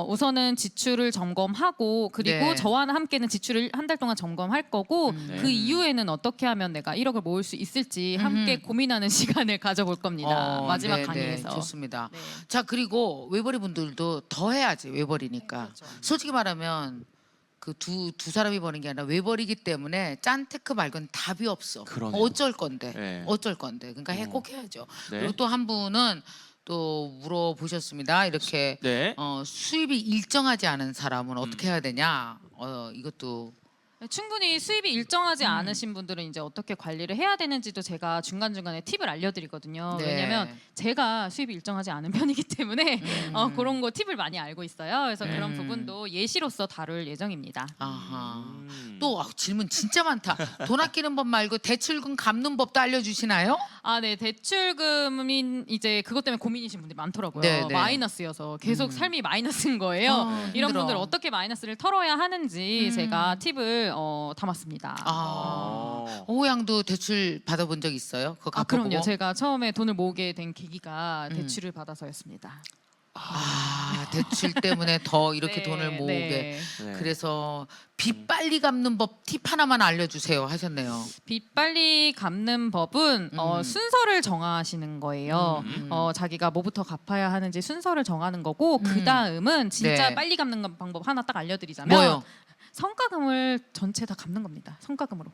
우선은 지출을 점검하고 그리고 네. 저와 함께는 지출을 한 달 동안 점검할 거고 그 네. 이후에는 어떻게 하면 내가 1억을 모을 수 있을지 함께 고민하는 시간을 가져볼 겁니다. 마지막 네, 강의에서. 네, 좋습니다. 네. 자 그리고 외벌이 분들도 더 해야지 외벌이니까. 그렇죠. 솔직히 말하면 그 두 사람이 버는 게 아니라 외벌이기 때문에 짠테크 말고는 답이 없어. 그러네요. 어쩔 건데. 네. 어쩔 건데. 그러니까 꼭 해야죠. 네. 그리고 또 한 분은 또 물어보셨습니다. 이렇게 네. 수입이 일정하지 않은 사람은 어떻게 해야 되냐? 이것도 충분히 수입이 일정하지 않으신 분들은 이제 어떻게 관리를 해야 되는지도 제가 중간중간에 팁을 알려드리거든요. 네. 왜냐하면 제가 수입이 일정하지 않은 편이기 때문에 그런 거 팁을 많이 알고 있어요. 그래서 그런 부분도 예시로서 다룰 예정입니다. 아하. 또 질문 진짜 많다. 돈 아끼는 법 말고 대출금 갚는 법도 알려주시나요? 네, 대출금인 이제 그것 때문에 고민이신 분들이 많더라고요. 네, 네. 마이너스여서 계속 삶이 마이너스인 거예요. 이런 힘들어. 분들 어떻게 마이너스를 털어야 하는지 제가 팁을 담았습니다. 호양도 대출 받아본 적 있어요? 그거 갚아보고? 그럼요. 제가 처음에 돈을 모으게 된 계기가 대출을 받아서였습니다. 대출 때문에 더 이렇게 네, 돈을 모으게. 네. 그래서 빚 빨리 갚는 법 팁 하나만 알려주세요 하셨네요. 빚 빨리 갚는 법은 순서를 정하시는 거예요. 자기가 뭐부터 갚아야 하는지 순서를 정하는 거고 그 다음은 진짜 네. 빨리 갚는 방법 하나 딱 알려드리자면 뭐요? 성과금을 전체 다 갚는 겁니다. 성과금으로.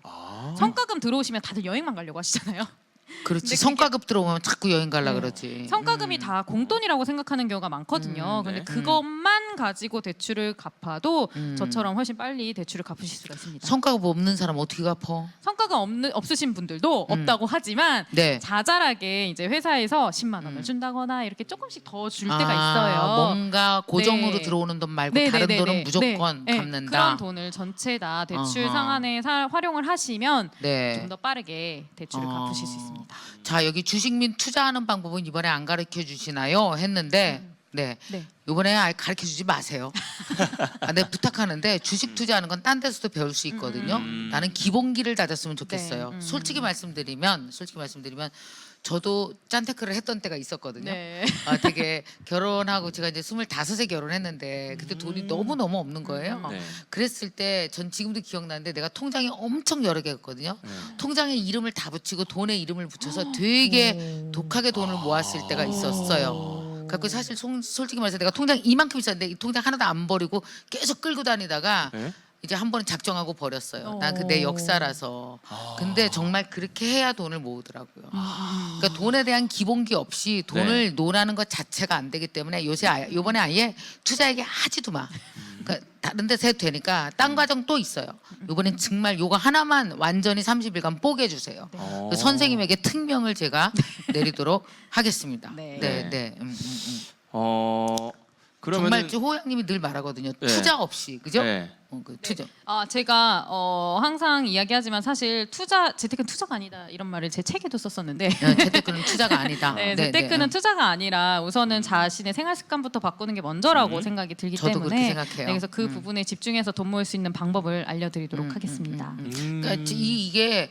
성과금 들어오시면 다들 여행만 가려고 하시잖아요. 그렇지. 근데 성과급 들어오면 자꾸 여행 가려 그러지. 성과금이 다 공돈이라고 생각하는 경우가 많거든요. 근데 네. 그것만 가지고 대출을 갚아도 저처럼 훨씬 빨리 대출을 갚으실 수가 있습니다. 성과급 없는 사람 어떻게 갚어? 성과금 없으신 분들도 없다고 하지만 네. 자잘하게 이제 회사에서 10만 원을 준다거나 이렇게 조금씩 더 줄 때가 있어요. 뭔가 고정으로 네. 들어오는 돈 말고 네, 다른 네, 네, 돈은 네. 무조건 네, 네. 갚는다. 그런 돈을 전체 다 대출 아하. 상한에 활용을 하시면 네. 좀 더 빠르게 대출을 갚으실 수 있습니다. 자 여기 주식 및 투자하는 방법은 이번에 안 가르쳐 주시나요? 했는데 네. 네. 이번에 아예 가르쳐 주지 마세요. 내가 부탁하는데 주식 투자하는 건 딴 데서도 배울 수 있거든요. 나는 기본기를 다졌으면 좋겠어요. 네. 솔직히 말씀드리면 저도 짠테크를 했던 때가 있었거든요. 네. 되게 결혼하고 제가 이제 25에 결혼했는데 그때 돈이 너무너무 없는 거예요. 네. 그랬을 때 전 지금도 기억나는데 내가 통장이 엄청 여러 개였거든요. 통장에 이름을 다 붙이고 돈에 이름을 붙여서 되게 독하게 돈을 모았을 때가 있었어요. 그래서 사실 솔직히 말해서 내가 통장 이만큼 있었는데 이 통장 하나도 안 버리고 계속 끌고 다니다가 네? 이제 한 번은 작정하고 버렸어요. 난 그 내 역사라서. 근데 정말 그렇게 해야 돈을 모으더라고요. 그러니까 돈에 대한 기본기 없이 돈을 논하는 것 자체가 안 되기 때문에 요번에 아예 투자 얘기 하지도 마. 그러니까 다른 데서 해도 되니까 딴 과정 또 있어요. 요번엔 정말 요거 하나만 완전히 30일간 뽀개 주세요. 그 선생님에게 특명을 제가 내리도록 하겠습니다. 네. 네. 그러면은 정말 호양님이 늘 말하거든요. 네. 투자 없이 그죠? 네. 그 투자. 제가 항상 이야기하지만 사실 재테크는 투자가 아니다 이런 말을 제 책에도 썼었는데 재테크는 투자가 아니다. 네, 재테크는 투자가 아니라 우선은 자신의 생활 습관부터 바꾸는 게 먼저라고 생각이 들기 저도 그렇게 때문에 생각해요. 그래서 그 부분에 집중해서 돈 모을 수 있는 방법을 알려드리도록 하겠습니다. 그러니까 이게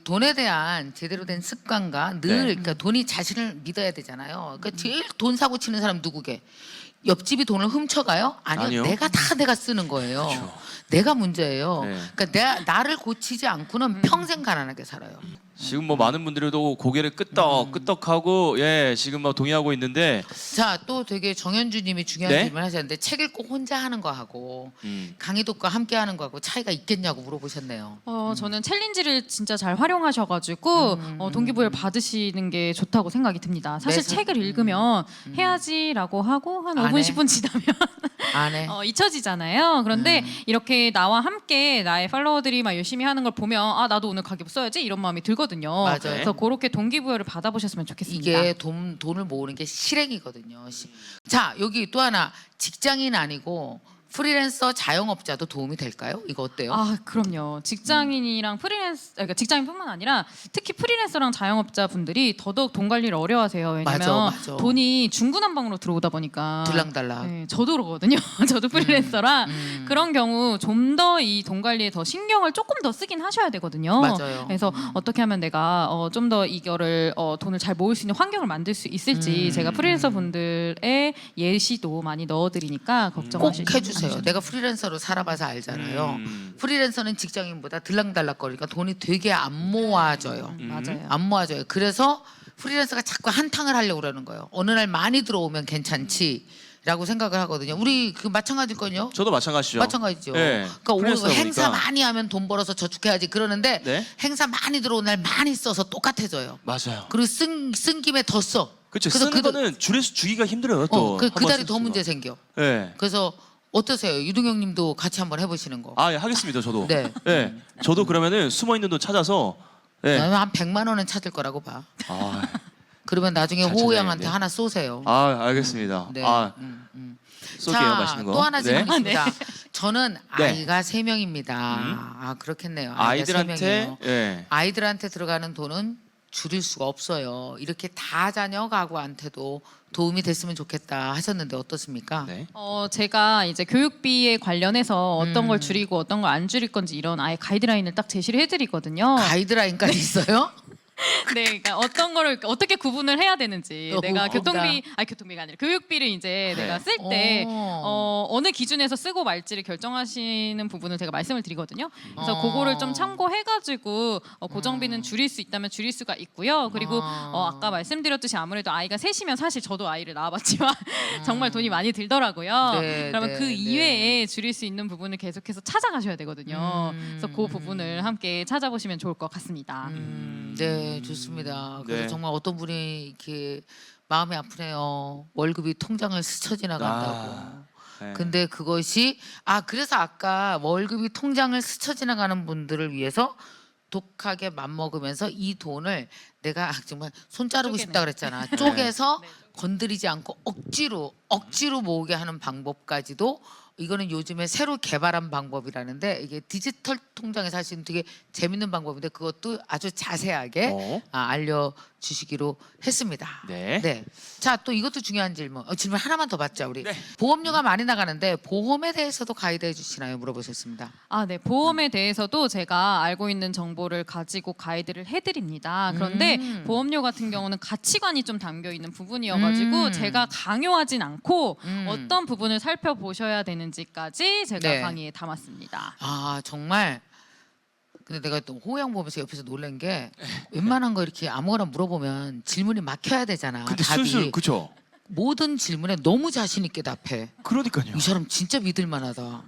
돈에 대한 제대로 된 습관과 늘 네. 그러니까 돈이 자신을 믿어야 되잖아요. 그러니까 제일 돈 사고 치는 사람 누구게? 옆집이 돈을 훔쳐가요? 아니요. 아니요. 내가 쓰는 거예요. 내가 문제예요. 네. 그러니까 나를 고치지 않고는 평생 가난하게 살아요. 지금 뭐 많은 분들도 고개를 끄덕하고 예 지금 막 동의하고 있는데 자, 또 되게 정현주님이 중요한 네? 질문 하셨는데 책 읽고 혼자 하는 거하고 강희독과 함께 하는 거하고 차이가 있겠냐고 물어보셨네요. 저는 챌린지를 진짜 잘 활용하셔가지고 동기부여를 받으시는 게 좋다고 생각이 듭니다. 사실 네, 책을 읽으면 해야지라고 하고 한 안 5분 해. 10분 지나면 안 해. 잊혀지잖아요. 그런데 이렇게 나와 함께 나의 팔로워들이 막 열심히 하는 걸 보면 나도 오늘 가계부 써야지 이런 마음이 들거든요. 맞아요. 그래서 그렇게 동기부여를 받아보셨으면 좋겠습니다. 이게 돈을 모으는 게 실행이거든요. 자, 여기 또 하나 직장인 아니고 프리랜서 자영업자도 도움이 될까요? 이거 어때요? 그럼요. 직장인이랑 그러니까 직장인뿐만 아니라 특히 프리랜서랑 자영업자 분들이 더더욱 돈 관리를 어려워하세요. 왜냐면 맞아. 돈이 중구난방으로 들어오다 보니까 들락달락. 네, 저도 그러거든요. 저도 프리랜서라 그런 경우 좀 더 이 돈 관리에 더 신경을 조금 더 쓰긴 하셔야 되거든요. 맞아요. 그래서 어떻게 하면 내가 좀 더 이거를 돈을 잘 모을 수 있는 환경을 만들 수 있을지 제가 프리랜서 분들의 예시도 많이 넣어드리니까 꼭 걱정하시지 해주세요. 내가 프리랜서로 살아봐서 알잖아요. 프리랜서는 직장인보다 들락달락거리니까 돈이 되게 안 모아져요. 맞아요. 안 모아져요. 그래서 프리랜서가 자꾸 한탕을 하려고 그러는 거예요. 어느 날 많이 들어오면 괜찮지라고 생각을 하거든요. 우리 그 마찬가지거든요. 저도 마찬가지죠. 마찬가지죠. 네. 그러니까 오늘 프리랜서다 행사 보니까. 많이 하면 돈 벌어서 저축해야지 그러는데 네. 행사 많이 들어온 날 많이 써서 똑같아져요. 맞아요. 그리고 쓴 김에 더 써. 그렇죠. 그래서 쓰는 거는 줄에서 주기가 힘들어요. 또 그 한번 달이 더 쓸수가. 문제 생겨. 네. 그래서 어떠세요? 유동형님도 같이 한번 해보시는 거. 예, 하겠습니다. 저도. 네. 저도 그러면은 숨어 있는 돈 찾아서 나는 한 100만 원은 찾을 거라고 봐. 아, 그러면 나중에 잘 호우 양한테 찾아야겠네. 하나 쏘세요. 알겠습니다. 네. 쏠게요, 맛있는 거. 또 하나 질문 네. 있습니다. 저는 네. 아이가 3명입니다. 그렇겠네요. 아이가 아이들한테 3명이에요. 예. 아이들한테 들어가는 돈은 줄일 수가 없어요. 이렇게 다 자녀 가구한테도 도움이 됐으면 좋겠다 하셨는데 어떻습니까? 네. 제가 이제 교육비에 관련해서 어떤 걸 줄이고 어떤 걸 안 줄일 건지 이런 아예 가이드라인을 딱 제시를 해드리거든요. 가이드라인까지 있어요? 네, 그러니까 어떤 거를 어떻게 구분을 해야 되는지 내가 그거구나. 교통비가 아니라 교육비를 이제 네. 내가 쓸 때 오. 어느 기준에서 쓰고 말지를 결정하시는 부분을 제가 말씀을 드리거든요. 그래서 어. 그거를 좀 참고해가지고 고정비는 줄일 수 있다면 줄일 수가 있고요. 그리고 아까 말씀드렸듯이 아무래도 아이가 셋이면 사실 저도 아이를 낳아봤지만 정말 돈이 많이 들더라고요. 네, 그러면 네, 그 네. 이외에 줄일 수 있는 부분을 계속해서 찾아가셔야 되거든요. 그래서 그 부분을 함께 찾아보시면 좋을 것 같습니다. 네, 좋습니다. 그래서 네. 정말 어떤 분이 이렇게 마음이 아프네요. 월급이 통장을 스쳐 지나간다고. 네. 근데 그것이 그래서 아까 월급이 통장을 스쳐 지나가는 분들을 위해서 독하게 맘먹으면서 이 돈을 내가 정말 손 자르고 쪼개네. 싶다 그랬잖아. 쪼개서 네. 건드리지 않고 억지로 모으게 하는 방법까지도 이거는 요즘에 새로 개발한 방법이라는데 이게 디지털 통장에서 할 수 있는 되게 재밌는 방법인데 그것도 아주 자세하게 알려주시기로 했습니다. 네. 자, 또 이것도 중요한 질문. 질문 하나만 더 받자 우리. 보험료가 많이 나가는데 보험에 대해서도 가이드해 주시나요? 물어보셨습니다. 네. 보험에 대해서도 제가 알고 있는 정보를 가지고 가이드를 해드립니다. 그런데 보험료 같은 경우는 가치관이 좀 담겨 있는 부분이어가지고 제가 강요하진 않고 어떤 부분을 살펴보셔야 되는지까지 제가 네. 강의에 담았습니다. 정말. 근데 내가 또 호양 보면서 옆에서 놀란 게 웬만한 거 이렇게 아무거나 물어보면 질문이 막혀야 되잖아. 근데 답이. 술술 그죠. 모든 질문에 너무 자신 있게 답해. 그러니까요. 이 사람 진짜 믿을 만하다.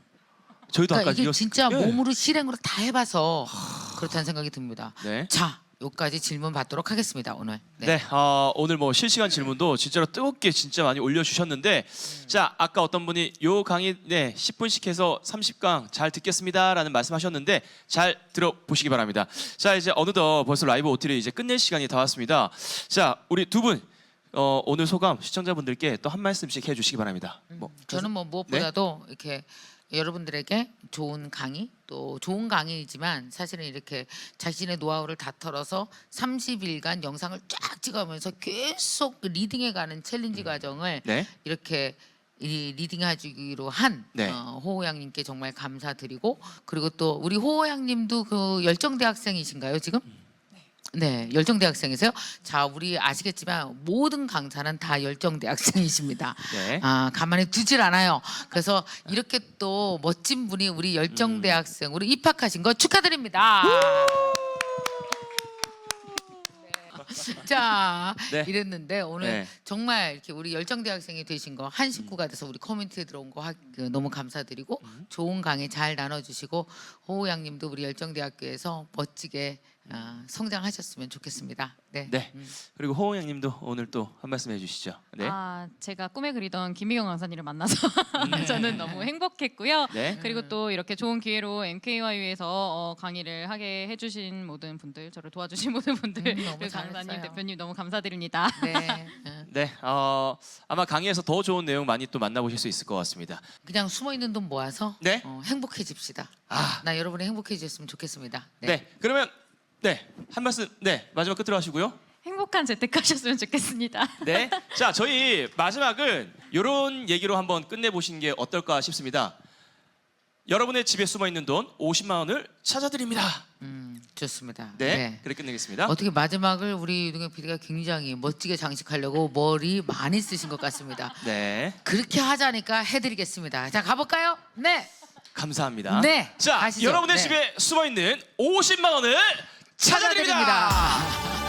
저희도 그러니까 아까 이게 이었- 진짜 예. 몸으로 실행으로 다 해봐서 그렇다는 생각이 듭니다. 네. 자, 여기까지 질문 받도록 하겠습니다 오늘. 네, 오늘 뭐 실시간 질문도 진짜로 뜨겁게 진짜 많이 올려주셨는데, 자 아까 어떤 분이 요 강의 10분씩 해서 30강 잘 듣겠습니다라는 말씀하셨는데 잘 들어보시기 바랍니다. 자 이제 어느덧 벌써 라이브 OT를 이제 끝낼 시간이 다 왔습니다. 자 우리 두 분 오늘 소감 시청자분들께 또 한 말씀씩 해주시기 바랍니다. 저는 뭐 무엇보다도 이렇게 여러분들에게 좋은 강의 또 좋은 강의이지만 사실은 이렇게 자신의 노하우를 다 털어서 30일간 영상을 쫙 찍어가면서 계속 리딩해가는 챌린지 과정을 네. 이렇게 이 리딩해주기로 한 네. 호호양님께 정말 감사드리고 그리고 또 우리 호호양님도 그 열정대학생이신가요 지금? 네, 열정대학생이세요. 자, 우리 아시겠지만 모든 강사는 다 열정대학생이십니다. 네. 가만히 두질 않아요. 그래서 이렇게 또 멋진 분이 우리 열정대학생 우리 입학하신 거 축하드립니다. 자, 네. 이랬는데 오늘 네. 정말 이렇게 우리 열정대학생이 되신 거 한 식구가 돼서 우리 커뮤니티에 들어온 거 너무 감사드리고 좋은 강의 잘 나눠주시고 호우양님도 우리 열정대학교에서 멋지게 성장하셨으면 좋겠습니다. 네. 네. 그리고 호응양님도 오늘 또 한 말씀 해주시죠. 네. 제가 꿈에 그리던 김희경 강사님을 만나서 저는 너무 행복했고요. 네. 그리고 또 이렇게 좋은 기회로 MKYU에서 강의를 하게 해주신 모든 분들, 저를 도와주신 모든 분들, 너무 그리고 강사님, 잘했어요. 대표님 너무 감사드립니다. 네. 네. 아마 강의에서 더 좋은 내용 많이 또 만나보실 수 있을 것 같습니다. 그냥 숨어 있는 돈 모아서 네. 행복해집시다. 나 여러분이 행복해졌으면 좋겠습니다. 네. 그러면 한 말씀 마지막 끝으로 하시고요. 행복한 재택하셨으면 좋겠습니다. 네. 자, 저희 마지막은 이런 얘기로 한번 끝내보시는 게 어떨까 싶습니다. 여러분의 집에 숨어 있는 돈 50만 원을 찾아드립니다. 좋습니다. 네. 그렇게 끝내겠습니다. 어떻게 마지막을 우리 유동현 PD가 굉장히 멋지게 장식하려고 머리 많이 쓰신 것 같습니다. 네. 그렇게 하자니까 해드리겠습니다. 자, 가볼까요? 네. 감사합니다. 네, 자, 가시죠. 여러분의 네. 집에 숨어 있는 50만 원을 찾아드립니다. 찾아드립니다.